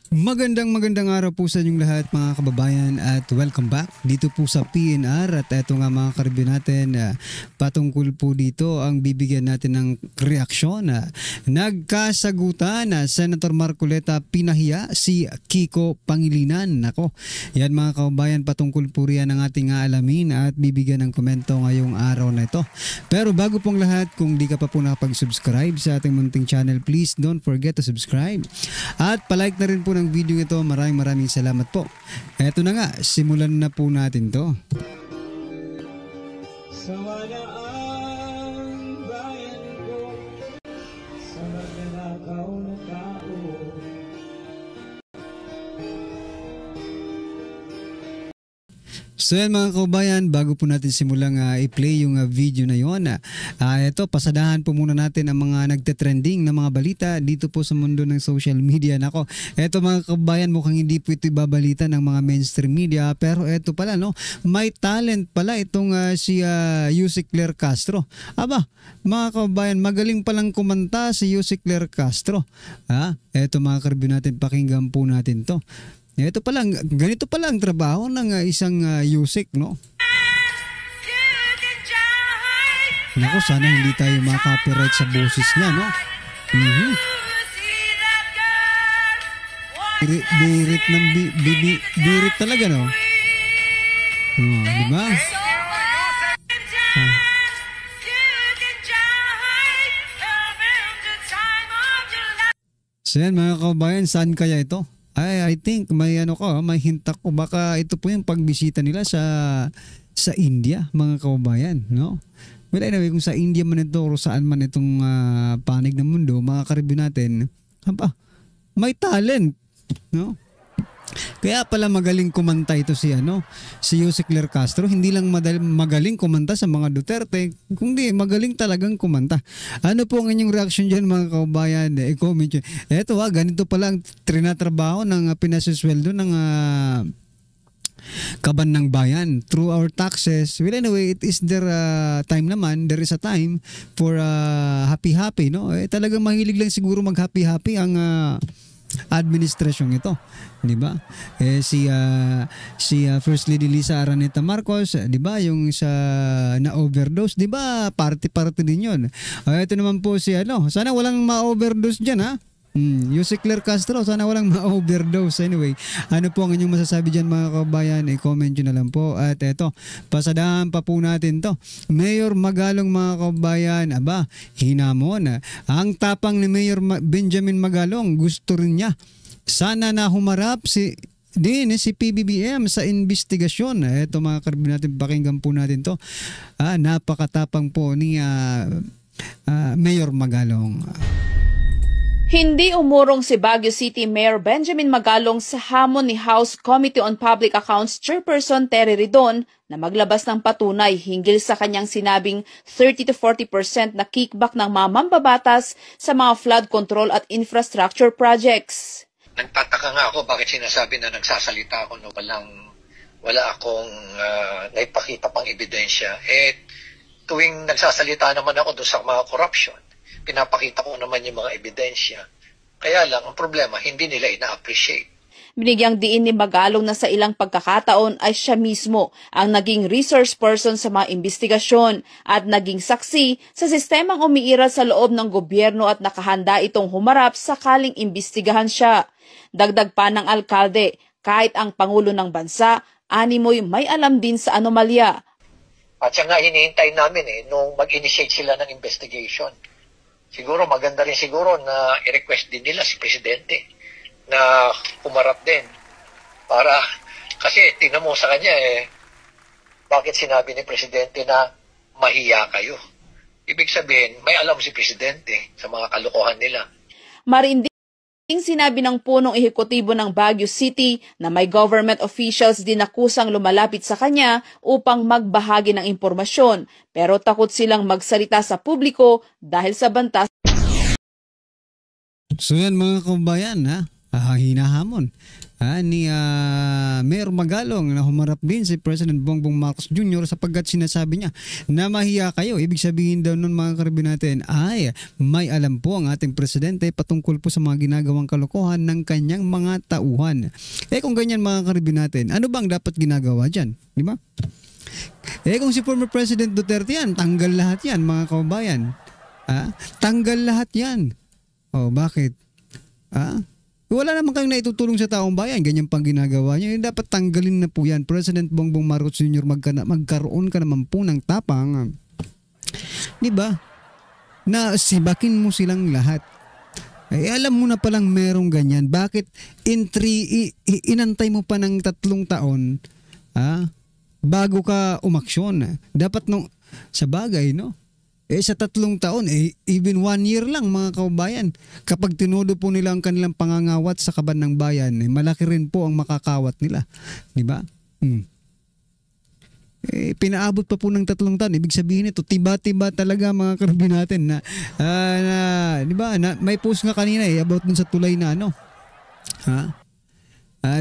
Magandang araw po sa inyong lahat mga kababayan at welcome back dito po sa PNR at eto nga mga karibyo natin patungkol po dito ang bibigyan natin ng reaksyon. Nagkasagutan na Senator Marcoleta pinahiya si Kiko Pangilinan. Nako, yan mga kababayan, patungkol po riyan ang ating aalamin at bibigyan ng komento ngayong araw na ito. Pero bago pong lahat, kung di ka pa po nakapag-subscribe sa ating munting channel, please don't forget to subscribe at palike na rin po ng video ito. Maraming salamat po. Eto na nga, simulan na po natin to. Sawala ang bayan ko sa magnanakaw na tao. So yan mga kababayan, bago po natin simulang i-play yung video na yon, ito, pasadahan po muna natin ang mga nagte-trending na mga balita dito po sa mundo ng social media. Nako, ito mga kababayan, mukhang hindi po ito ibabalita ng mga mainstream media, pero ito pala, no, may talent pala itong si Yusek Claire Castro. Aba, mga kababayan, magaling palang kumanta si Yusek Claire Castro. Ito mga karibyo natin, pakinggan po natin to. Ito pala, ganito pala ang trabaho ng isang Yusek, no? Naku, sana hindi tayo maka-copyright sa boses niya, no? Birit ng birit talaga, no? Di ba? So yan mga kababayan, saan kaya ito? I think may may hint ako, baka ito po yung pagbisita nila sa India mga kababayan, no? Well, anyway, kung sa India man ito o saan man itong panig ng mundo, mga karibyo natin, may talent, no? Kaya pala magaling kumanta ito si Yusek Claire Castro. Hindi lang magaling kumanta sa mga Duterte, kundi magaling talagang kumanta. Ano po ang inyong reaction dyan mga kababayan? I-comment nyo. Eto ganito pala ang trinatrabaho ng pinasisweldo ng kaban ng bayan through our taxes. Well, anyway, it is their time naman. There is a time for happy-happy, no? Talagang mahilig lang siguro mag-happy-happy ang administrasyong ito, di ba? Si First Lady Lisa Araneta Marcos, di ba, yung sa na-overdose, di ba? Party din 'yon. Ito naman po si sana walang ma-overdose diyan, ha? Yusek Claire Castro, sana walang ma-overdose. Anyway, ano po ang inyong masasabi dyan mga kababayan? I-comment nyo na lang po. At eto, pasadahan pa po natin to. Mayor Magalong mga kababayan, hinamon. Ang tapang ni Mayor Benjamin Magalong, gusto rin niya sana na humarap si PBBM sa investigasyon. Eto mga karibin natin, pakinggan po natin to. Napakatapang po ni Mayor Magalong. Hindi umurong si Baguio City Mayor Benjamin Magalong sa hamon ni House Committee on Public Accounts Chairperson Terry Ridon na maglabas ng patunay hinggil sa kanyang sinabing 30 to 40% na kickback ng mga mambabatas sa mga flood control at infrastructure projects. Nagtataka nga ako bakit sinasabi na nagsasalita ako na wala akong naipakita pang ebidensya. Tuwing nagsasalita naman ako doon sa mga corruption, pinapakita ko naman yung mga ebidensya. Kaya lang, ang problema, hindi nila ina-appreciate. Binigyang diin ni Magalong na sa ilang pagkakataon ay siya mismo ang naging resource person sa mga investigasyon at naging saksi sa sistemang umiiral sa loob ng gobyerno at nakahanda itong humarap sakaling imbestigahan siya. Dagdag pa ng alkalde, kahit ang Pangulo ng Bansa, animoy may alam din sa anomalya. At siya nga hinihintay namin nung mag-initiate sila ng investigation. Siguro maganda rin siguro na i-request din nila si Presidente na humarap din. Kasi tingnan mo sa kanya bakit sinabi ni Presidente na mahiya kayo? Ibig sabihin, may alam si Presidente sa mga kalokohan nila. Marinding sinabi ng punong ehekutibo ng Baguio City na may government officials din na kusang lumalapit sa kanya upang magbahagi ng impormasyon, pero takot silang magsalita sa publiko dahil sa banta. So yan mga kababayan, hinahamon ni Mayor Magalong na humarap din si President Bongbong Marcos Jr. sapagkat sinasabi niya na mahiya kayo. Ibig sabihin daw nun mga karibin natin ay may alam po ang ating presidente patungkol po sa mga ginagawang kalokohan ng kanyang mga tauhan. Kung ganyan mga karibin natin, ano bang dapat ginagawa dyan? Di ba? Kung si former President Duterte yan, tanggal lahat yan mga kababayan. Tanggal lahat yan. Bakit? Wala naman kayong naitutulong sa taong bayan. Ganyan pang ginagawa niyo. Dapat tanggalin na po yan. President Bongbong Marcos Jr. magkaroon ka naman po ng tapang. Diba? Na sibakin mo silang lahat. Alam mo na palang merong ganyan. Bakit inantay mo pa ng 3 taon bago ka umaksyon? Dapat sa bagay, no? Sa 3 taon, even 1 year lang mga kaubayan. Kapag tinodo po nila ang kanilang pangangawat sa kaban ng bayan, malaki rin po ang makakawat nila. Diba? Pinaabot pa po ng 3 taon. Ibig sabihin ito, tiba-tiba talaga mga karbi natin diba? May post nga kanina about dun sa tulay na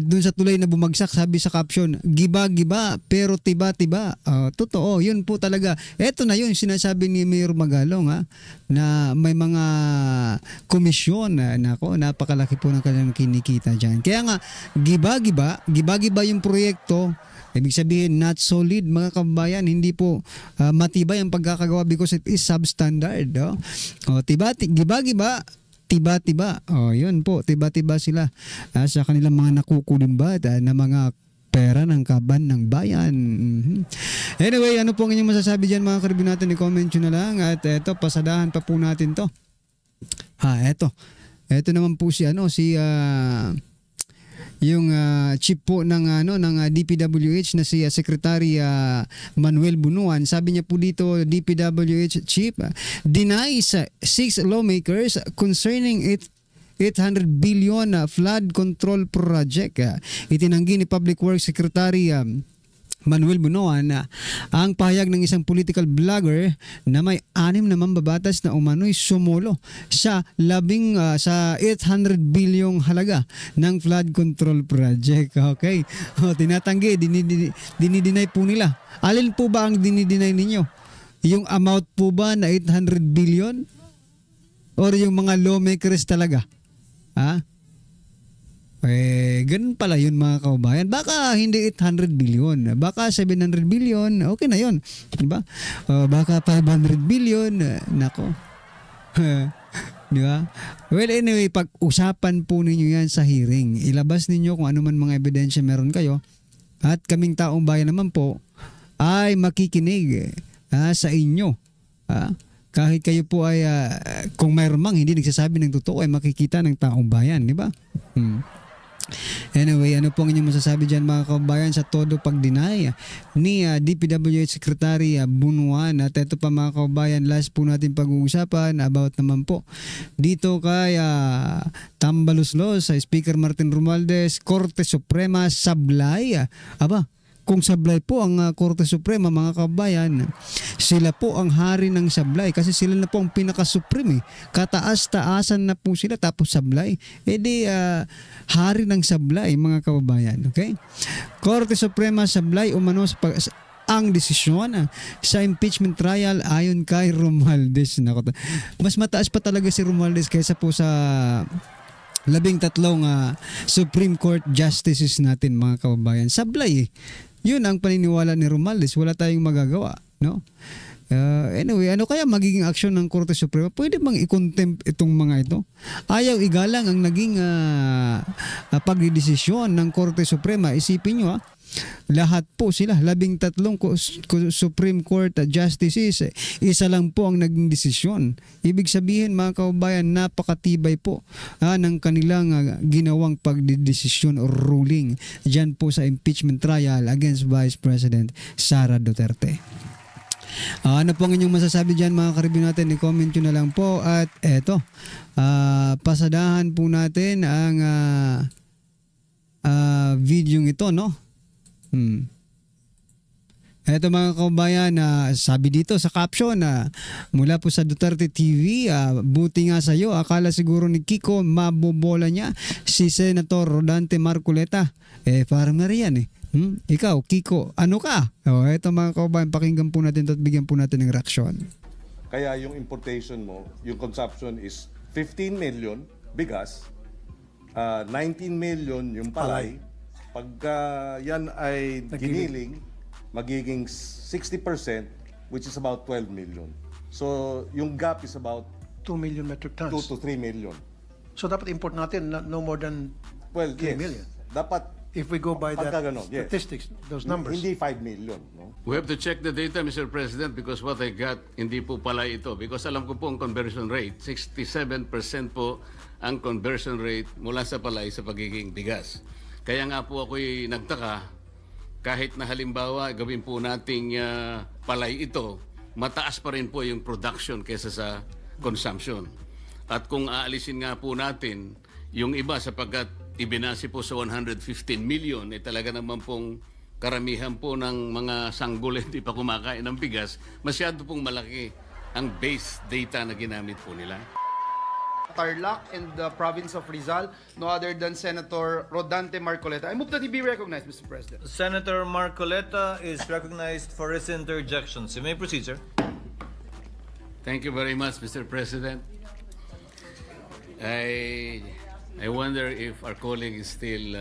dun sa tulay na bumagsak, sabi sa caption, giba-giba pero tiba-tiba. Totoo, yun po talaga. Eto na yun, sinasabi ni Mayor Magalong na may mga komisyon. Napakalaki po ng kanilang kinikita dyan. Kaya nga, giba-giba yung proyekto. Ibig sabihin, not solid mga kababayan. Hindi po matibay ang pagkakagawa because it is substandard. Giba-giba, tiba-tiba. Yun po, tiba-tiba sila sa kanilang mga nakukulimbat na mga pera ng kaban ng bayan. Anyway, ano po ang inyong masasabi dyan mga karibin natin? I-comment nyo na lang. At eto, pasadahan pa po natin to. Eto naman po yung chief po ng DPWH na si Secretary Manuel Bunuan. Sabi niya po dito, DPWH chief denies 6 lawmakers concerning 800 billion flood control project. Itinanggi ni Public Works Secretary Manuel Bunuan ang pahayag ng isang political vlogger na may 6 na mambabatas na umano'y sumulo sa 800 bilyong halaga ng flood control project. Okay. Tinatanggi, dinideny po nila. Alin po ba ang dinideny ninyo? Yung amount po ba na 800 billion? Or yung mga lawmakers talaga? Ganun pala yun mga kaubayan. Baka hindi 800 billion, baka 700 billion, okay na yun, diba? Baka 500 billion, nako. Diba? Well, anyway, pag-usapan po ninyo yan sa hearing. Ilabas ninyo kung ano man mga ebidensya meron kayo. At kaming taong bayan naman po ay makikinig sa inyo. Kahit kayo po ay kung mayroon mang hindi nagsasabi ng totoo ay makikita ng taong bayan, di ba? Anyway, ano po ang inyong masasabi dyan mga kabayan sa todo pag-deny ni DPWH Secretary Bunuan? At ito pa mga kabayan, last po natin pag-uusapan about naman po dito kay Tambaluslos sa Speaker Martin Romualdez, Korte Suprema sablay. Kung sablay po ang Korte Suprema mga kabayan, sila po ang hari ng sablay kasi sila na po ang pinaka-supreme. Kataas-taasan na po sila tapos sablay. Hari ng sablay mga kababayan. Okay? Korte Suprema sablay umano ang desisyon sa impeachment trial ayon kay Romualdez. Mas mataas pa talaga si Romualdez kaysa po sa 13 Supreme Court justices natin mga kababayan. Sablay Yun ang paniniwala ni Romualdez. Wala tayong magagawa, no? Anyway, ano kaya magiging aksyon ng Korte Suprema? Pwede bang i-contempt itong mga ito? Ayaw igalang ang naging pagdidesisyon ng Korte Suprema. Isipin nyo lahat po sila, 13 Supreme Court Justices, isa lang po ang naging desisyon. Ibig sabihin mga kaubayan, napakatibay po ng kanilang ginawang pagdidesisyon or ruling dyan po sa impeachment trial against Vice President Sara Duterte. Ano po ang inyong masasabi dyan mga karibin natin? I-comment nyo na lang po. At eto, pasadahan po natin ang video ito, no? Eto mga kabayan, sabi dito sa caption na mula po sa Duterte TV, buti nga sa'yo, akala siguro ni Kiko mabobola niya si Senator Rodante Marcoleta. Parang na riyan eh. Ikaw, Kiko, ano ka? Eto mga kabayan, pakinggan po natin at bigyan po natin ng reaksyon. Kaya yung importation mo, yung consumption is 15 million bigas, 19 million yung palay. Pagka yan ay giniling, magiging 60%, which is about 12 million. So, yung gap is about 2 million metric tons. 2 to 3 million. So dapat import natin no more than Well, 3 yes. million. Dapat, If we go by that pagka ganon, yes. statistics, those numbers. Hindi 5 million. No? We have to check the data, Mr. President, because what I got, hindi po pala ito. Because alam ko po ang conversion rate, 67% po ang conversion rate mula sa palay sa pagiging bigas. Kaya nga po ako'y nagtaka, kahit na halimbawa gawin po nating palay ito, mataas pa rin po yung production kaysa sa consumption. At kung aalisin nga po natin yung iba sapagkat ibinasi po sa 115 million, talaga naman pong karamihan po ng mga sanggol hindi pa kumakain ng bigas, masyado pong malaki ang base data na ginamit po nila. Tarlac and the province of Rizal, no other than Senator Rodante Marcoleta. I move that he be recognized, Mr. President. Senator Marcoleta is recognized for his interjections. You may proceed, sir. Thank you very much, Mr. President. I wonder if our colleague is still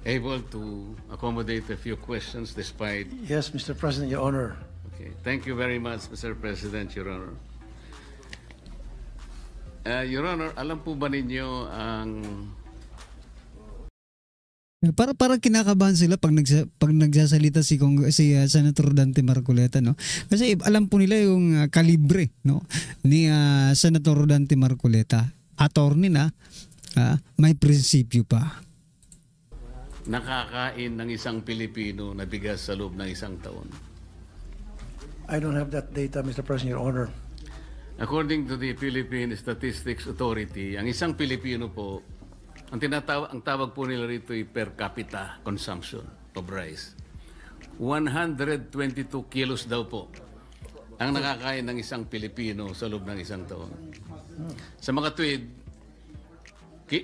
able to accommodate a few questions despite... Yes, Mr. President, Your Honor. Okay. Thank you very much, Mr. President, Your Honor. Your Honor, alam po ba ninyo ang... Parang kinakabahan sila pag nagsasalita si Senator Dante Marcoleta, no? Kasi alam po nila yung kalibre, no, ni Senator Dante Marcoleta. Attorney na, may prinsipyo pa. Nakakain ng isang Pilipino na bigas sa loob ng isang taon? I don't have that data, Mr. President, Your Honor. According to the Philippine Statistics Authority, ang isang Pilipino po, ang tawag po nila rito ay per capita consumption of rice. 122 kilos daw po ang nakakain ng isang Pilipino sa loob ng isang taon. Sa mga tweet,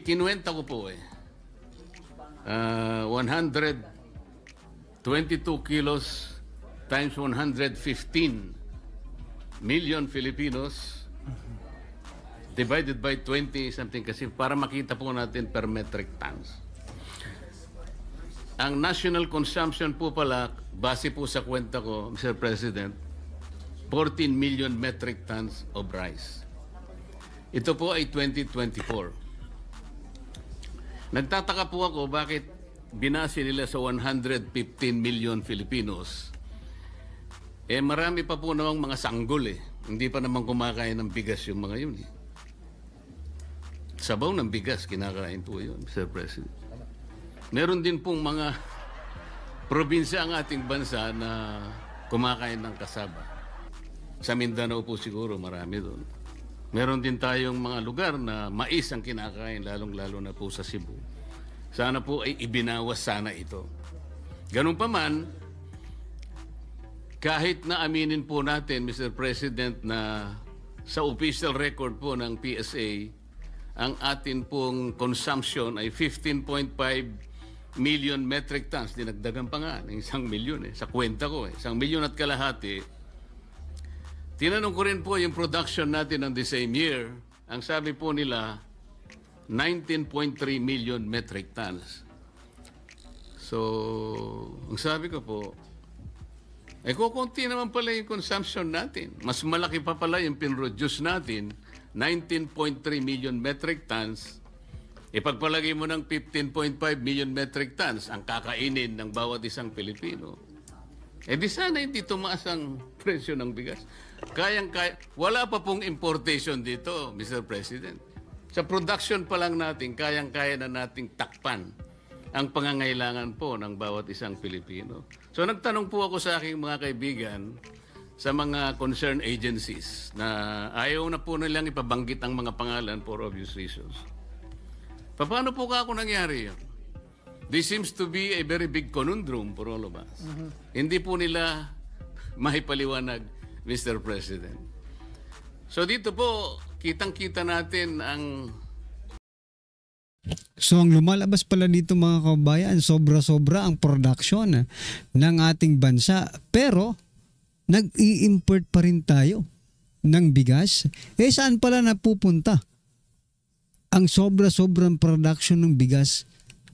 kinuwenta ko po 122 kilos times 115 million Filipinos divided by 20 something kasi para makita po natin per metric tons. Ang national consumption po pala, base po sa kwenta ko, Mr. President, 14 million metric tons of rice. Ito po ay 2024. Nagtataka po ako bakit binase nila sa 115 million Filipinos. Marami pa po namang mga sanggol Hindi pa naman kumakain ng bigas yung mga yun Sabaw ng bigas, kinakain po yun, Mr. President. Meron din pong mga probinsya ang ating bansa na kumakain ng kasaba. Sa Mindanao po siguro, marami doon. Meron din tayong mga lugar na mais ang kinakain, lalong-lalo na po sa Cebu. Sana po ay ibinawas sana ito. Ganun pa man, kahit na aminin po natin, Mr. President, na sa official record po ng PSA, ang atin pong consumption ay 15.5 million metric tons. Dinagdagan pa nga ng 1 milyon Sa kwenta ko 1 milyon at kalahati. Tinanong ko rin po yung production natin ng the same year. Ang sabi po nila, 19.3 million metric tons. So, ang sabi ko po, kukunti naman pala yung consumption natin. Mas malaki pa pala yung pinroduce natin, 19.3 million metric tons. Ipagpalagay mo ng 15.5 million metric tons ang kakainin ng bawat isang Pilipino. Di sana hindi tumaas ang presyo ng bigas. Wala pa pong importation dito, Mr. President. Sa production pa lang natin, kayang-kaya na nating takpan ang pangangailangan po ng bawat isang Pilipino. So nagtanong po ako sa aking mga kaibigan sa mga concerned agencies na ayaw na po nilang ipabanggit ang mga pangalan for obvious reasons. Paano po ako nangyari yun? this seems to be a very big conundrum for all of us. Hindi po nila mahipaliwanag, Mr. President. So dito po, kitang-kita natin ang... So ang lumalabas pala dito mga kabayan, sobra-sobra ang production ng ating bansa. Pero nag-i-import pa rin tayo ng bigas. Saan pala napupunta ang sobra-sobrang production ng bigas?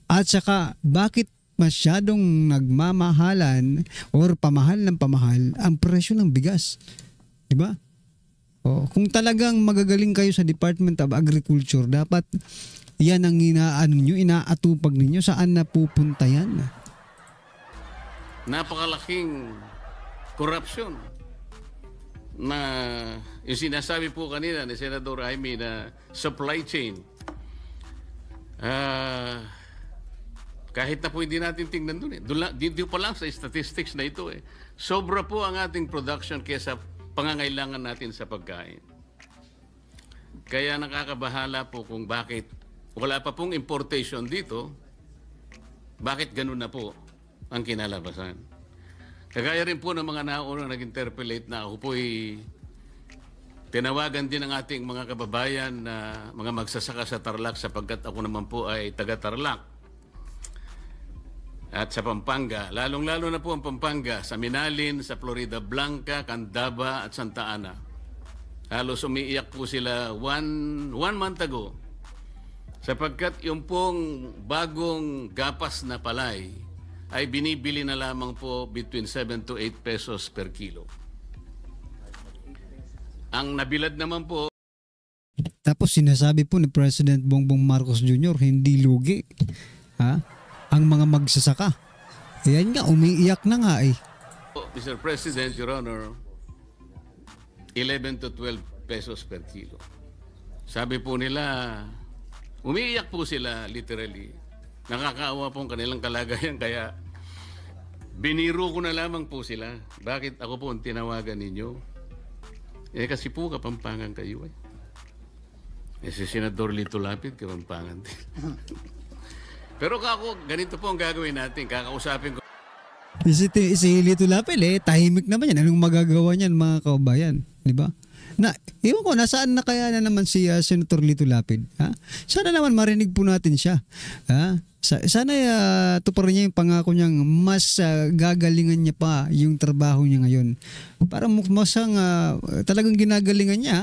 At saka bakit masyadong nagmamahalan or pamahal ng pamahal ang presyo ng bigas? Di ba? Kung talagang magagaling kayo sa Department of Agriculture, dapat yan ang inaatupag ninyo. Saan napupunta yan? Napakalaking corruption na yung sinasabi po kanina ni Senador Jaime na supply chain. Kahit na po hindi natin tingnan doon. Dito pa lang sa statistics na ito. Sobra po ang ating production kaysa pangangailangan natin sa pagkain. Kaya nakakabahala po kung bakit wala pa pong importation dito, bakit ganun na po ang kinalabasan. Kagaya rin po ng mga naunang nag-interpellate na ako po'y tinawagan din ng ating mga kababayan na mga magsasaka sa Tarlac sapagkat ako naman po ay taga-Tarlac. At sa Pampanga, lalong-lalo na po ang Pampanga, sa Minalin, sa Florida Blanca, Candaba at Santa Ana. Halos umiiyak po sila one month ago sapagkat yung pong bagong gapas na palay ay binibili na lamang po between 7 to 8 pesos per kilo. Ang nabilad naman po. Tapos sinasabi po ni President Bongbong Marcos Jr. hindi lugi ang mga magsasaka. Yan nga, umiiyak na nga eh. Mr. President, Your Honor, 11 to 12 pesos per kilo. Sabi po nila, umiiyak po sila literally. Nakakaawa po ang kanilang kalagayan kaya biniro ko na lamang po sila. Bakit ako po ang tinawagan ninyo? Kasi po Kapampangan kayo eh. Si Senador Lito Lapid, Kapampangan din. Pero ganito po ang gagawin natin. Kakausapin ko. Si Lito Lapid tahimik naman yan. Anong magagawa niyan mga kaubayan? Di ba? Iwan ko, nasaan na kaya na naman si Senator Lito Lapid? Sana naman marinig po natin siya. Sana tuparin niya yung pangako niyang mas gagalingan niya pa yung trabaho niya ngayon. Para mukhang talagang ginagalingan niya,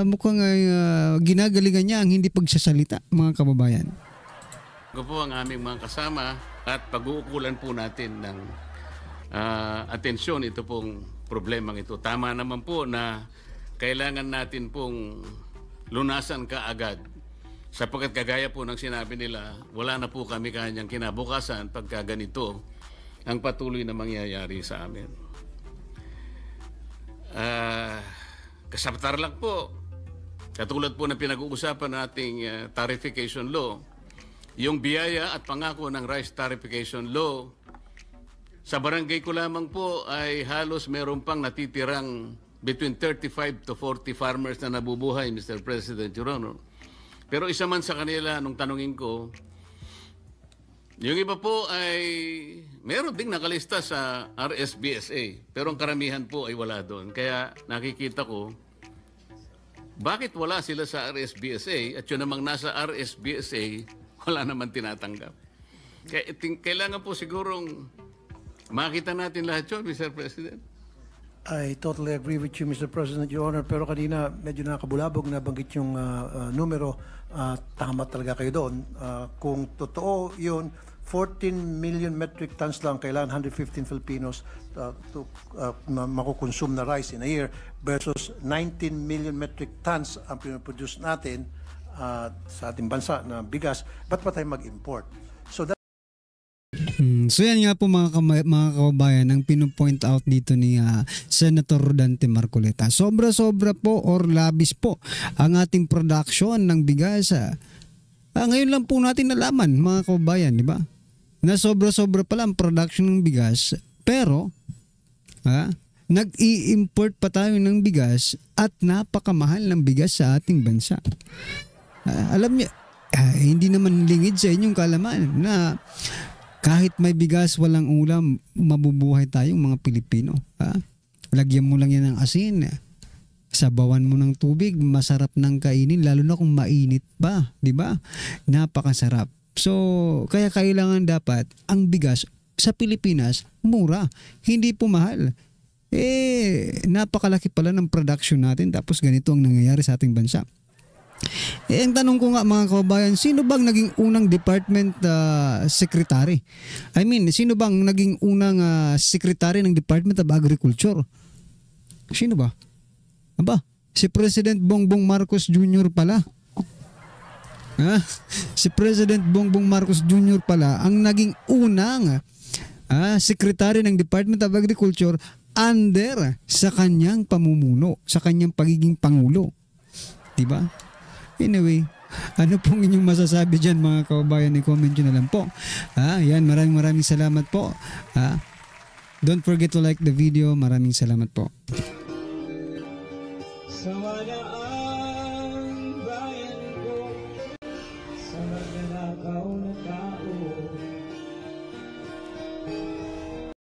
mukhang ginagalingan niya ang hindi pagsasalita, mga kababayan. Ito po ang aming mga kasama at pag-uukulan po natin ng atensyon ito pong problemang ito. Tama naman po na kailangan natin pong lunasan kaagad sapagkat kagaya po ng sinabi nila, wala na po kami kanyang kinabukasan pagka ganito ang patuloy na mangyayari sa amin. Kasaptar lang po, katulad po ng pinag-uusapan nating tarification law, yung biyaya at pangako ng rice tarification law, sa barangay ko lamang po ay halos meron pang natitirang between 35 to 40 farmers na nabubuhay, Mr. President, Your Honor. Pero isa man sa kanila, nung tanungin ko, yung iba po ay meron ding nakalista sa RSBSA, pero ang karamihan po ay wala doon. Kaya nakikita ko, bakit wala sila sa RSBSA at yun namang nasa RSBSA, wala naman tinatanggap. Kaya kailangan po sigurong makita natin lahat yun, Mr. President. I totally agree with you, Mr. President, Your Honor. Pero kanina medyo nakabulabog na banggit yung numero. Tama talaga kayo doon. Kung totoo yun, 14 million metric tons lang kailangan 115 Filipinos to makukonsume na rice in a year versus 19 million metric tons ang pinaproduce natin sa ating bansa na bigas. Ba't pa tayo mag-import? So So yan nga po mga kababayan ang pinopoint out dito ni Senator Rodante Marcoleta. Sobra-sobra po or labis po ang ating production ng bigas. Ngayon lang po natin nalaman mga kababayan, di ba? Na sobra-sobra pala ang production ng bigas pero nag-i-import pa tayo ng bigas at napakamahal ng bigas sa ating bansa. Alam niyo, hindi naman lingid sa inyong kalaman na kahit may bigas, walang ulam, mabubuhay tayong mga Pilipino. Lagyan mo lang yan ng asin, sabawan mo ng tubig, masarap ng kainin, lalo na kung mainit pa, di ba? Napakasarap. So, kaya kailangan dapat ang bigas sa Pilipinas mura, hindi po mahal. Napakalaki pala ng production natin, tapos ganito ang nangyayari sa ating bansa. Ang tanong ko nga mga kababayan, sino bang naging unang department secretary? I mean, sino bang naging unang secretary ng Department of Agriculture? Sino ba? Aba, si President Bongbong Marcos Jr. pala. Si President Bongbong Marcos Jr. pala ang naging unang secretary ng Department of Agriculture under sa kanyang pamumuno, sa kanyang pagiging pangulo. Diba? Anyway, ano pong inyong masasabi dyan mga kababayan? I-comment nyo na lang po. Yan, maraming salamat po. Don't forget to like the video. Maraming salamat po.